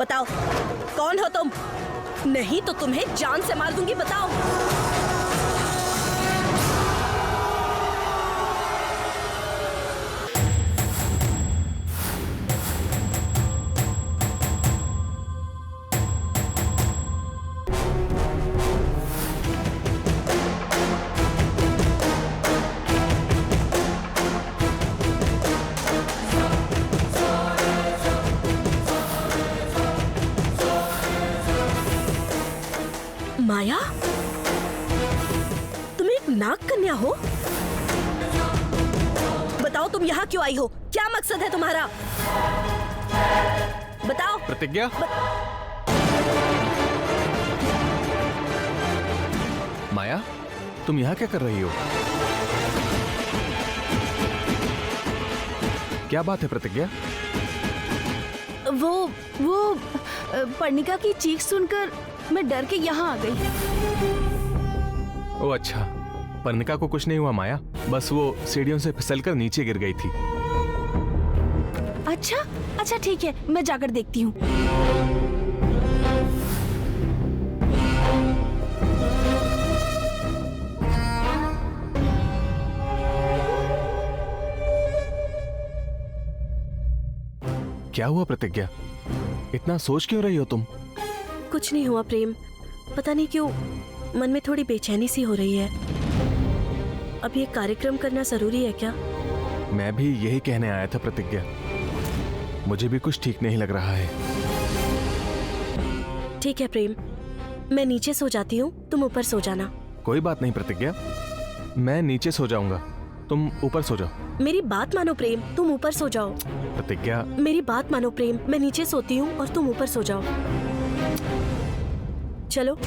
बताओ कौन हो तुम? नहीं तो तुम्हें जान से मार दूंगी। बताओ। माया, तुम एक नाग कन्या हो? बताओ तुम यहाँ क्यों आई हो? क्या मकसद है तुम्हारा? बताओ। प्रतिज्ञा। माया, तुम यहाँ क्या कर रही हो? क्या बात है प्रतिज्ञा? वो पर्णिका की चीख सुनकर मैं डर के यहाँ आ गई। ओह अच्छा, पर्णिका को कुछ नहीं हुआ माया, बस वो सीढ़ियों से फिसलकर नीचे गिर गई थी। अच्छा ठीक है, मैं जाकर देखती हूँ। क्या हुआ प्रतिज्ञा? इतना सोच क्यों रही हो तुम? कुछ नहीं हुआ प्रेम, पता नहीं क्यों मन में थोड़ी बेचैनी सी हो रही है। अब ये कार्यक्रम करना जरूरी है क्या? मैं भी यही कहने आया था प्रतिज्ञा, मुझे भी कुछ ठीक नहीं लग रहा है। ठीक है प्रेम, मैं नीचे सो जाती हूँ, तुम ऊपर सो जाना। कोई बात नहीं प्रतिज्ञा, मैं नीचे सो जाऊंगा, तुम ऊपर सो जाओ। मेरी बात मानो प्रेम, तुम ऊपर सो जाओ। प्रतिज्ञा। मेरी बात मानो प्रेम, मैं नीचे सोती हूँ और तुम ऊपर सो जाओ। चलो।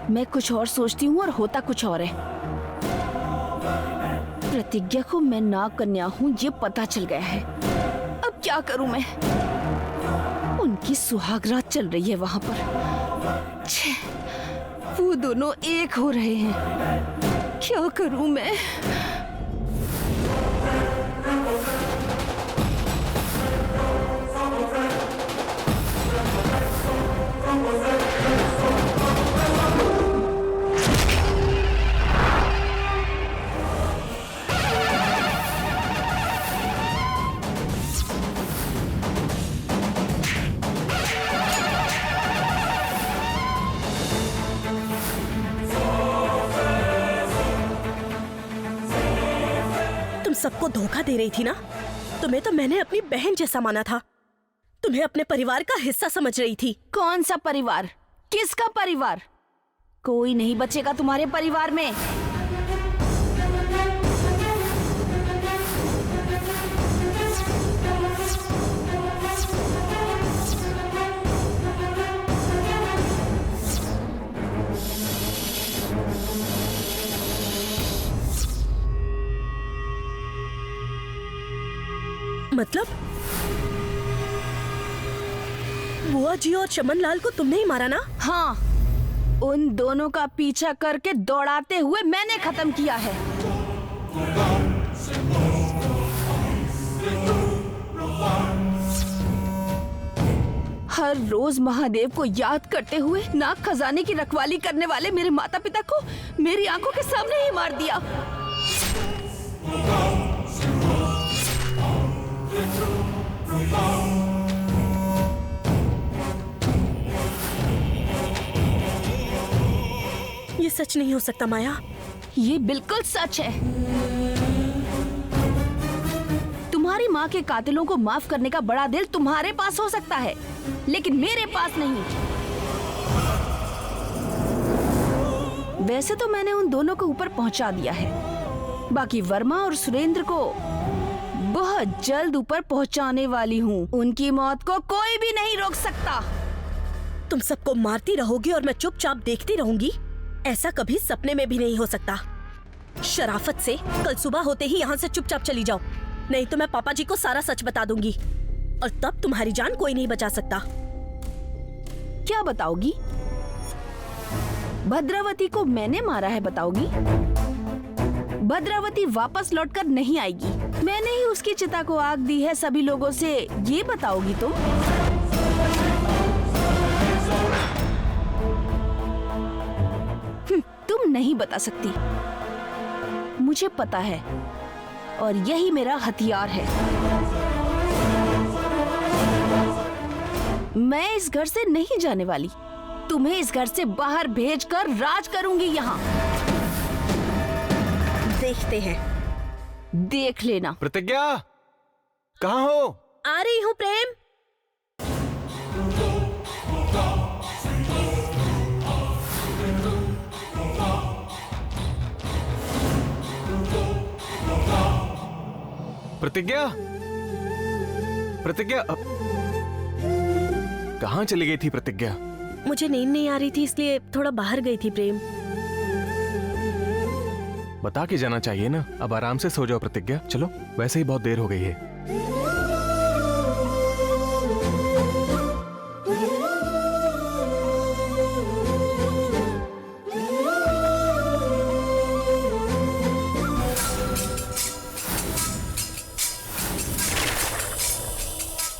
मैं कुछ और सोचती हूँ और होता कुछ और है। प्रतिज्ञा को मैं नाग कन्या हूँ ये पता चल गया है। अब क्या करूँ मैं? उनकी सुहागरात चल रही है वहां पर। छे, वो दोनों एक हो रहे हैं। क्या करूँ मैं? सबको धोखा दे रही थी ना? तुम्हें तो मैंने अपनी बहन जैसा माना था, तुम्हें अपने परिवार का हिस्सा समझ रही थी। कौन सा परिवार? किसका परिवार? कोई नहीं बचेगा तुम्हारे परिवार में। मतलब बुआ जी और चमन लाल को तुमने ही मारा ना? हाँ, उन दोनों का पीछा करके दौड़ाते हुए मैंने खत्म किया है। हर रोज महादेव को याद करते हुए नाग खजाने की रखवाली करने वाले मेरे माता पिता को मेरी आंखों के सामने ही मार दिया। ये सच नहीं हो सकता माया। ये बिल्कुल सच है। तुम्हारी माँ के कातिलों को माफ करने का बड़ा दिल तुम्हारे पास हो सकता है, लेकिन मेरे पास नहीं। वैसे तो मैंने उन दोनों को ऊपर पहुंचा दिया है, बाकी वर्मा और सुरेंद्र को बहुत जल्द ऊपर पहुंचाने वाली हूँ। उनकी मौत को कोई भी नहीं रोक सकता। तुम सबको मारती रहोगी और मैं चुपचाप देखती रहूंगी? ऐसा कभी सपने में भी नहीं हो सकता। शराफत से कल सुबह होते ही यहाँ से चुपचाप चली जाओ, नहीं तो मैं पापा जी को सारा सच बता दूंगी और तब तुम्हारी जान कोई नहीं बचा सकता। क्या बताओगी? भद्रावती को मैंने मारा है बताओगी? भद्रावती वापस लौटकर नहीं आएगी, मैंने ही उसकी चिता को आग दी है सभी लोगों से, ये बताओगी तुम? तुम नहीं बता सकती, मुझे पता है और यही मेरा हथियार है। मैं इस घर से नहीं जाने वाली, तुम्हें इस घर से बाहर भेजकर राज करूंगी यहाँ। देखते हैं। देख लेना। प्रतिज्ञा, कहाँ हो? आ रही हूँ प्रेम। प्रतिज्ञा, प्रतिज्ञा, कहाँ चली गई थी प्रतिज्ञा? मुझे नींद नहीं आ रही थी इसलिए थोड़ा बाहर गई थी प्रेम। बता के जाना चाहिए ना। अब आराम से सो जाओ प्रतिज्ञा, चलो, वैसे ही बहुत देर हो गई है।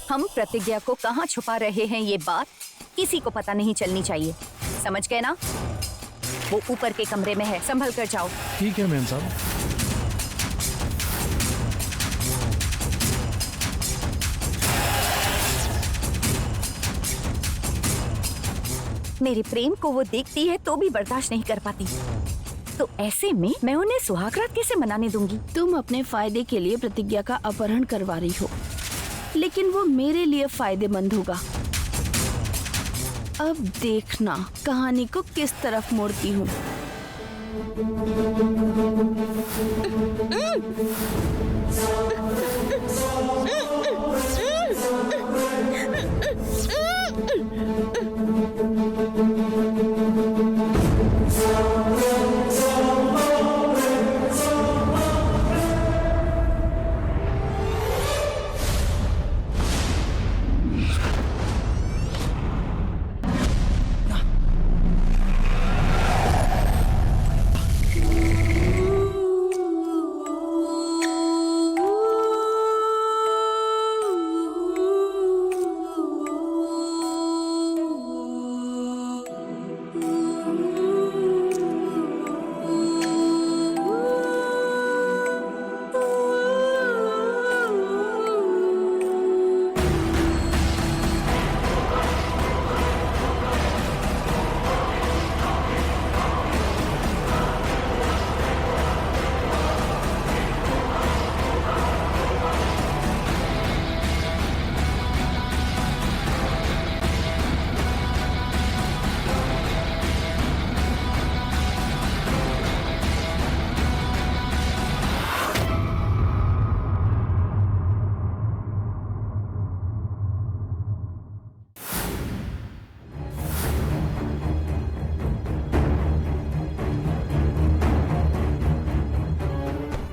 हम प्रतिज्ञा को कहाँ छुपा रहे हैं ये बात किसी को पता नहीं चलनी चाहिए, समझ गए ना? वो ऊपर के कमरे में है, संभल कर जाओ। ठीक है मैम साहब। मेरे प्रेम को वो देखती है तो भी बर्दाश्त नहीं कर पाती, तो ऐसे में मैं उन्हें सुहागरात कैसे मनाने दूंगी? तुम अपने फायदे के लिए प्रतिज्ञा का अपहरण करवा रही हो, लेकिन वो मेरे लिए फायदेमंद होगा। अब देखना कहानी को किस तरफ मोड़ती हूँ।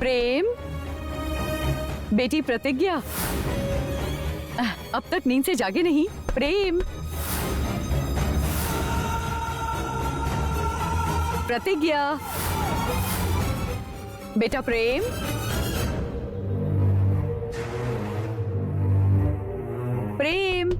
प्रेम, बेटी प्रतिज्ञा, अब तक नींद से जागे नहीं? प्रेम, प्रतिज्ञा, बेटा प्रेम, प्रेम,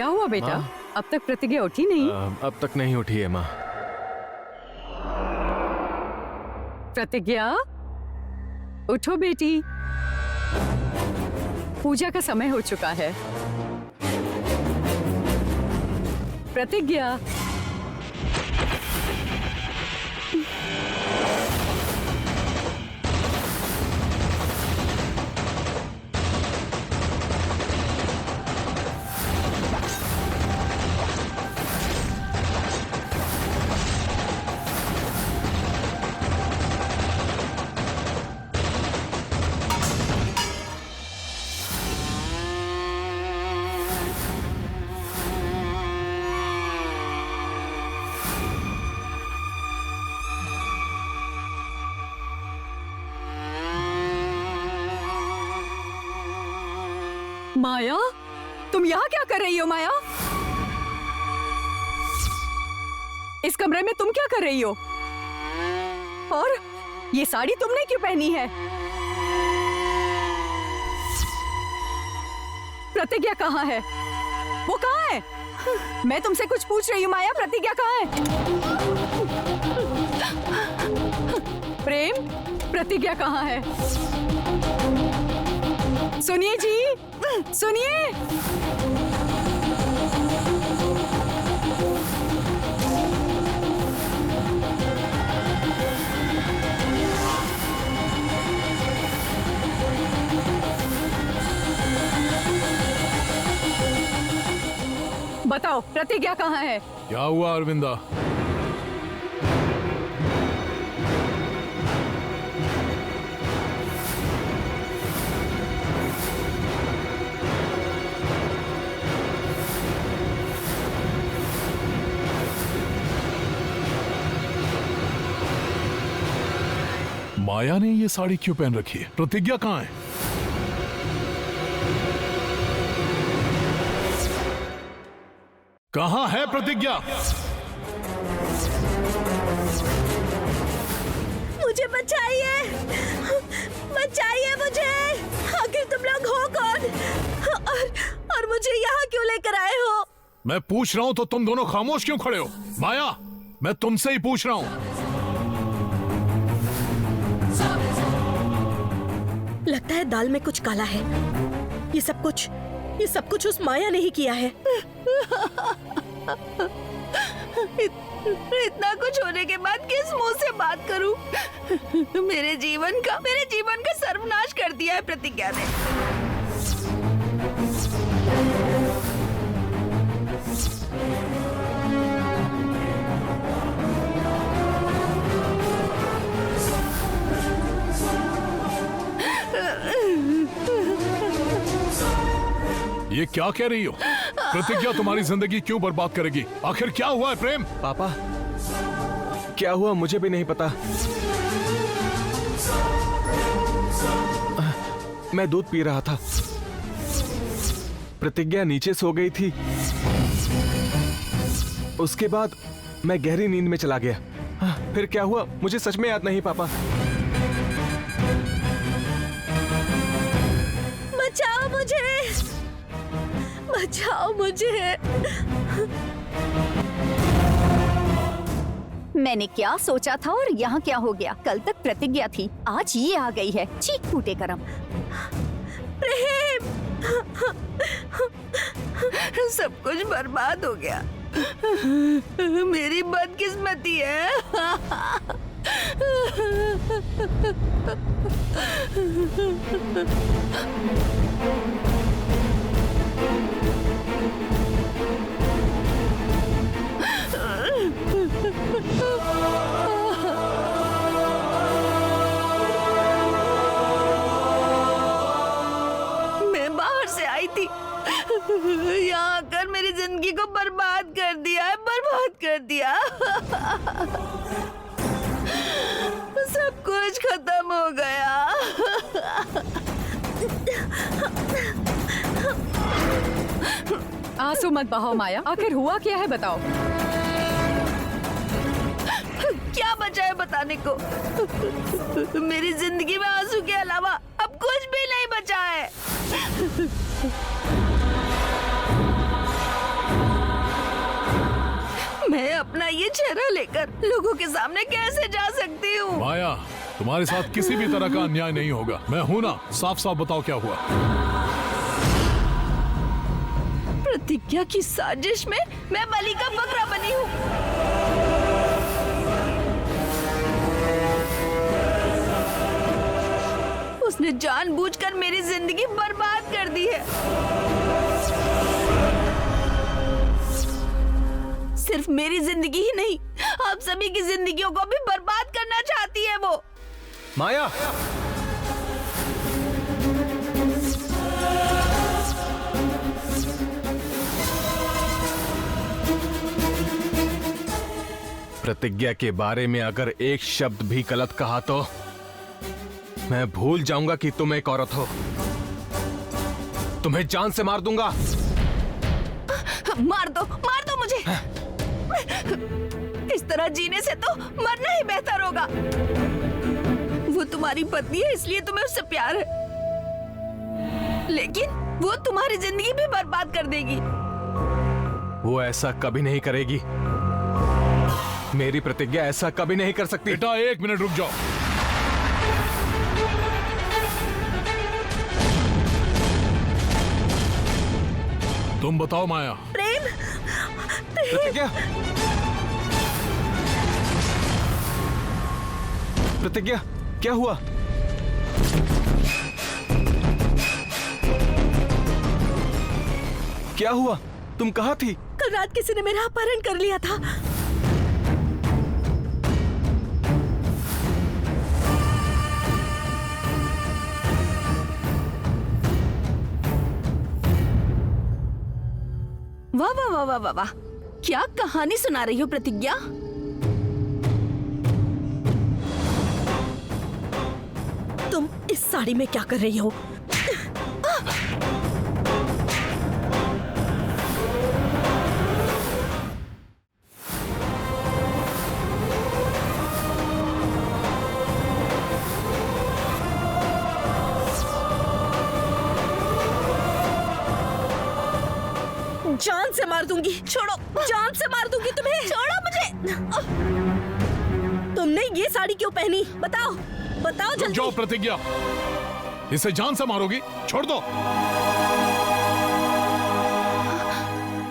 क्या हुआ बेटा? माँ? अब तक प्रतिज्ञा उठी नहीं? अब तक नहीं उठी है माँ। प्रतिज्ञा, उठो बेटी, पूजा का समय हो चुका है। प्रतिज्ञा, माया, तुम यहाँ क्या कर रही हो माया? इस कमरे में तुम क्या कर रही हो? और ये साड़ी तुमने क्यों पहनी है? प्रतिज्ञा कहाँ है? वो कहाँ है? मैं तुमसे कुछ पूछ रही हूँ माया, प्रतिज्ञा कहाँ है? प्रेम, प्रतिज्ञा कहाँ है? सुनिए जी, सुनिए। बताओ प्रतिज्ञा कहाँ है? क्या हुआ अरविंदा? माया ने ये साड़ी क्यों पहन रखी है? प्रतिज्ञा कहाँ है? कहाँ है प्रतिज्ञा? मुझे बचाइए, बचाइए मुझे। आखिर तुम लोग हो कौन? और मुझे यहाँ क्यों लेकर आए हो? मैं पूछ रहा हूं तो तुम दोनों खामोश क्यों खड़े हो? माया, मैं तुमसे ही पूछ रहा हूं। लगता है दाल में कुछ काला है। ये सब कुछ उस माया ने ही किया है। इतना कुछ होने के बाद किस मुंह से बात करूं? मेरे जीवन का सर्वनाश कर दिया है प्रतिज्ञा ने। ये क्या कह रही हो? प्रतिज्ञा तुम्हारी जिंदगी क्यों बर्बाद करेगी? आखिर क्या हुआ है प्रेम? पापा, क्या हुआ मुझे भी नहीं पता। मैं दूध पी रहा था, प्रतिज्ञा नीचे सो गई थी। उसके बाद मैं गहरी नींद में चला गया। फिर क्या हुआ मुझे सच में याद नहीं पापा। बचाओ मुझे, बचाओ मुझे। मैंने क्या सोचा था और यहाँ क्या हो गया? कल तक प्रतिज्ञा थी, आज ये आ गई है। चीख फूटे करम। प्रेम, सब कुछ बर्बाद हो गया। मेरी बदकिस्मती है। मैं बाहर से आई थी, यहाँ आकर मेरी जिंदगी को बर्बाद कर दिया है, बर्बाद कर दिया। सब कुछ खत्म हो गया। आंसू मत बहाओ माया, आखिर हुआ क्या है बताओ। क्या बचा है बताने को? मेरी जिंदगी में आंसू के अलावा अब कुछ भी नहीं बचा है। मैं अपना ये चेहरा लेकर लोगों के सामने कैसे जा सकती हूँ? माया, तुम्हारे साथ किसी भी तरह का अन्याय नहीं होगा। मैं हूं ना, साफ साफ बताओ क्या हुआ। प्रतिज्ञा की साजिश में मैं बलि का बकरा बनी हूँ। उसने जानबूझकर मेरी जिंदगी बर्बाद कर दी है। सिर्फ मेरी जिंदगी ही नहीं, आप सभी की जिंदगियों को भी बर्बाद करना चाहती है वो। माया, प्रतिज्ञा के बारे में अगर एक शब्द भी गलत कहा तो मैं भूल जाऊंगा कि तुम एक औरत हो। तुम्हें जान से मार दूंगा। मार दो मुझे। इस तरह जीने से तो मरना ही बेहतर होगा। वो तुम्हारी पत्नी है, इसलिए तुम्हें उससे प्यार है, लेकिन वो तुम्हारी जिंदगी भी बर्बाद कर देगी। वो ऐसा कभी नहीं करेगी। मेरी प्रतिज्ञा ऐसा कभी नहीं कर सकती। बेटा, 1 मिनट रुक जाओ। तुम बताओ माया। प्रेम, प्रतिज्ञा, प्रतिज्ञा, क्या हुआ? क्या हुआ? तुम कहाँ थी? कल रात किसी ने मेरा अपहरण कर लिया था। वाह वाह वाह वाह वाह वाह, क्या कहानी सुना रही हो प्रतिज्ञा। तुम इस साड़ी में क्या कर रही हो? जान से मार दूंगी। छोड़ो, जान से मार दूंगी तुम्हें। छोड़ो मुझे। तुमने ये साड़ी क्यों पहनी? बताओ, बताओ रुक जल्दी। जाओ प्रतिज्ञा, इसे जान से मारोगी? छोड़ दो।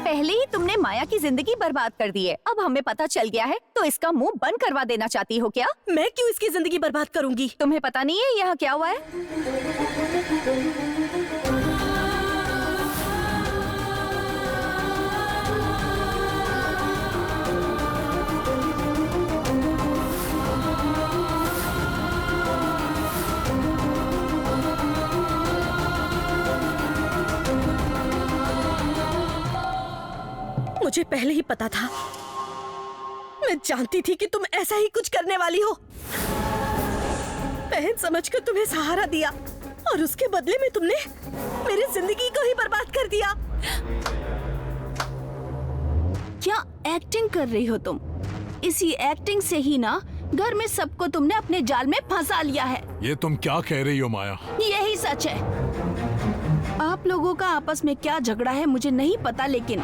पहले ही तुमने माया की जिंदगी बर्बाद कर दी है। अब हमें पता चल गया है तो इसका मुंह बंद करवा देना चाहती हो क्या? मैं क्यों इसकी जिंदगी बर्बाद करूंगी? तुम्हें पता नहीं है यहाँ क्या हुआ है? मुझे पहले ही पता था। मैं जानती थी कि तुम ऐसा ही कुछ करने वाली हो। बहन समझकर तुम्हें सहारा दिया और उसके बदले में तुमने मेरी जिंदगी को ही बर्बाद कर दिया। क्या एक्टिंग कर रही हो तुम? इसी एक्टिंग से ही ना घर में सबको तुमने अपने जाल में फंसा लिया है। ये तुम क्या कह रही हो माया? यही सच है। आप लोगों का आपस में क्या झगड़ा है मुझे नहीं पता, लेकिन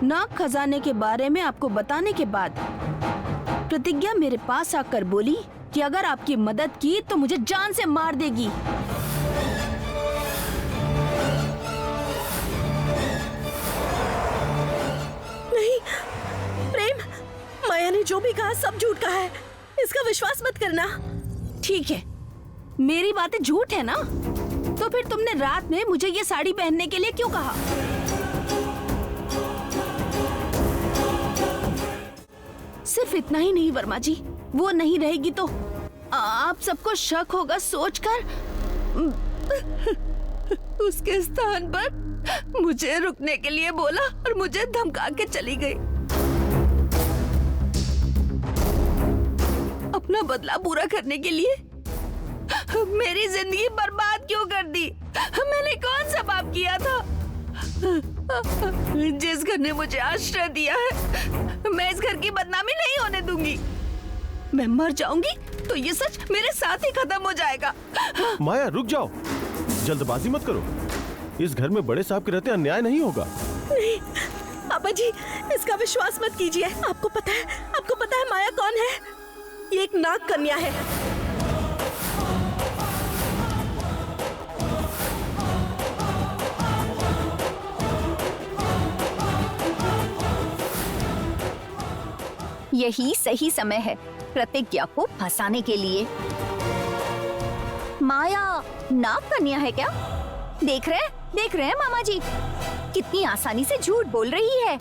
नाग खजाने के बारे में आपको बताने के बाद प्रतिज्ञा मेरे पास आकर बोली कि अगर आपकी मदद की तो मुझे जान से मार देगी। नहीं प्रेम, माया ने जो भी कहा सब झूठ कहा है। इसका विश्वास मत करना। ठीक है, मेरी बातें झूठ है ना, तो फिर तुमने रात में मुझे ये साड़ी पहनने के लिए क्यों कहा? सिर्फ इतना ही नहीं वर्मा जी, वो नहीं रहेगी तो आप सबको शक होगा सोचकर उसके स्थान पर मुझे रुकने के लिए बोला और मुझे धमका के चली गई। अपना बदला पूरा करने के लिए मेरी जिंदगी बर्बाद क्यों कर दी? मैंने कौन सा पाप किया था? जिस घर ने मुझे आश्रय दिया है, मैं इस घर की बदनामी नहीं होने दूंगी। मैं मर जाऊंगी तो ये सच मेरे साथ ही खत्म हो जाएगा। माया रुक जाओ, जल्दबाजी मत करो। इस घर में बड़े साहब के रहते अन्याय नहीं होगा। नहीं पापा जी, इसका विश्वास मत कीजिए। आपको पता है माया कौन है? ये एक नाग कन्या है। यही सही समय है प्रतिज्ञा को फंसाने के लिए। माया नाग कन्या है क्या? देख रहे हैं मामा जी, कितनी आसानी से झूठ बोल रही है।